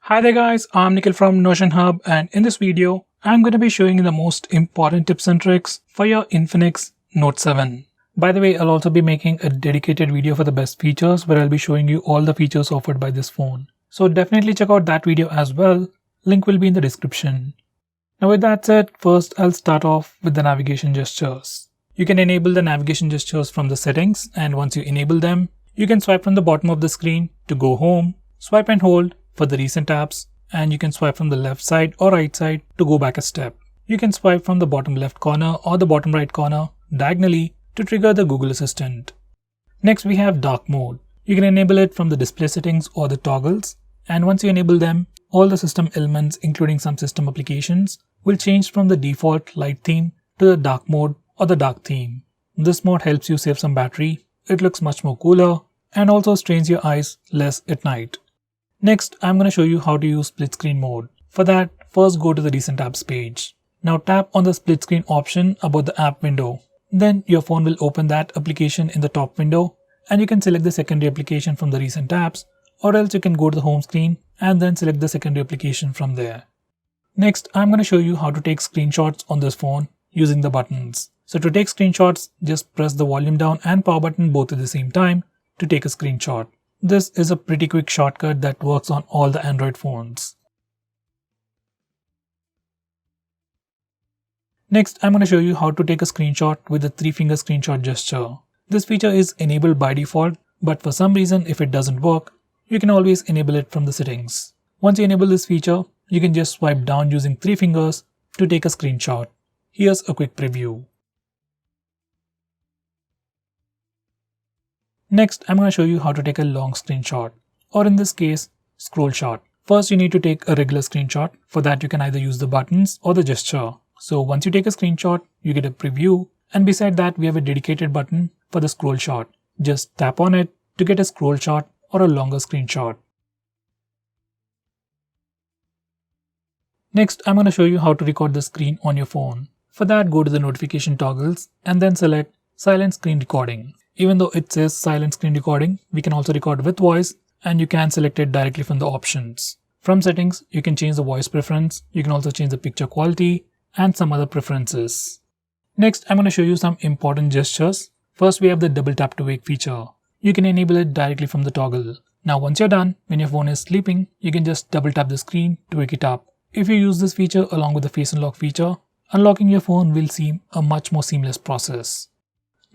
Hi there guys, I'm Nikhil from Notion Hub, and in this video, I'm going to be showing you the most important tips and tricks for your Infinix Note 7. By the way, I'll also be making a dedicated video for the best features where I'll be showing you all the features offered by this phone. So definitely check out that video as well. Link will be in the description. Now with that said, first I'll start off with the navigation gestures. You can enable the navigation gestures from the settings, and once you enable them, you can swipe from the bottom of the screen to go home, swipe and hold for the recent apps, and you can swipe from the left side or right side to go back a step. You can swipe from the bottom left corner or the bottom right corner diagonally to trigger the Google Assistant. Next we have dark mode. You can enable it from the display settings or the toggles, and once you enable them, all the system elements including some system applications will change from the default light theme to the dark mode or the dark theme. This mode helps you save some battery, it looks much more cooler, and also strains your eyes less at night. Next, I'm going to show you how to use split screen mode. For that, first go to the recent apps page. Now tap on the split screen option above the app window. Then your phone will open that application in the top window, and you can select the secondary application from the recent apps, or else you can go to the home screen and then select the secondary application from there. Next, I'm going to show you how to take screenshots on this phone using the buttons. So to take screenshots, just press the volume down and power button both at the same time to take a screenshot. This is a pretty quick shortcut that works on all the Android phones. Next, I'm going to show you how to take a screenshot with the 3-finger screenshot gesture. This feature is enabled by default, but for some reason if it doesn't work, you can always enable it from the settings. Once you enable this feature, you can just swipe down using 3 fingers to take a screenshot. Here's a quick preview. Next, I'm going to show you how to take a long screenshot, or in this case, scroll shot. First, you need to take a regular screenshot. For that, you can either use the buttons or the gesture. So once you take a screenshot, you get a preview, and beside that, we have a dedicated button for the scroll shot. Just tap on it to get a scroll shot or a longer screenshot. Next, I'm going to show you how to record the screen on your phone. For that, go to the notification toggles and then select silent screen recording. Even though it says silent screen recording, we can also record with voice, and you can select it directly from the options. From settings, you can change the voice preference, you can also change the picture quality, and some other preferences. Next, I'm going to show you some important gestures. First, we have the double tap to wake feature. You can enable it directly from the toggle. Now once you're done, when your phone is sleeping, you can just double tap the screen to wake it up. If you use this feature along with the face unlock feature, unlocking your phone will seem a much more seamless process.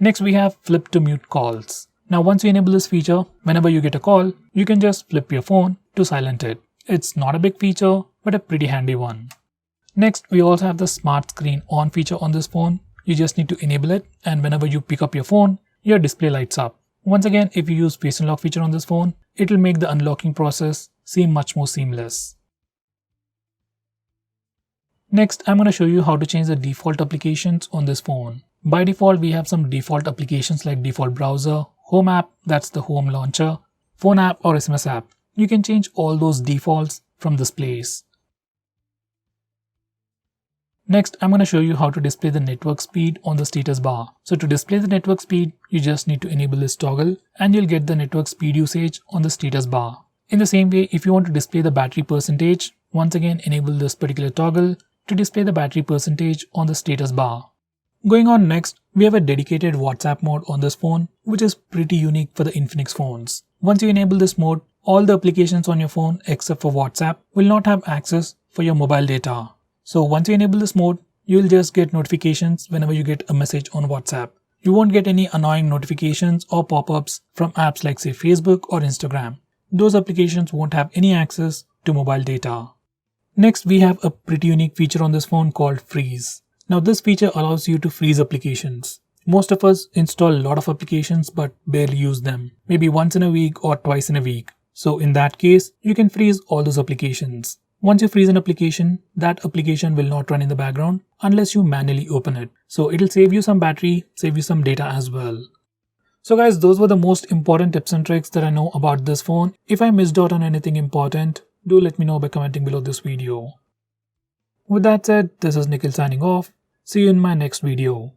Next, we have flip to mute calls. Now once you enable this feature, whenever you get a call, you can just flip your phone to silent it. It's not a big feature, but a pretty handy one. Next, we also have the smart screen on feature on this phone. You just need to enable it, and whenever you pick up your phone, your display lights up. Once again, if you use face unlock feature on this phone, it will make the unlocking process seem much more seamless. Next, I'm going to show you how to change the default applications on this phone. By default, we have some default applications like default browser, home app, that's the home launcher, phone app or SMS app. You can change all those defaults from this place. Next, I'm going to show you how to display the network speed on the status bar. So to display the network speed, you just need to enable this toggle and you'll get the network speed usage on the status bar. In the same way, if you want to display the battery percentage, once again enable this particular toggle to display the battery percentage on the status bar. Going on next, we have a dedicated WhatsApp mode on this phone, which is pretty unique for the Infinix phones. Once you enable this mode, all the applications on your phone except for WhatsApp will not have access for your mobile data. So once you enable this mode, you will just get notifications whenever you get a message on WhatsApp. You won't get any annoying notifications or pop-ups from apps like say Facebook or Instagram. Those applications won't have any access to mobile data. Next, we have a pretty unique feature on this phone called Freeze. Now this feature allows you to freeze applications. Most of us install a lot of applications but barely use them, maybe once in a week or twice in a week. So in that case, you can freeze all those applications. Once you freeze an application, that application will not run in the background unless you manually open it. So it'll save you some battery, save you some data as well. So guys, those were the most important tips and tricks that I know about this phone. If I missed out on anything important, do let me know by commenting below this video. With that said, this is Nikhil signing off. See you in my next video.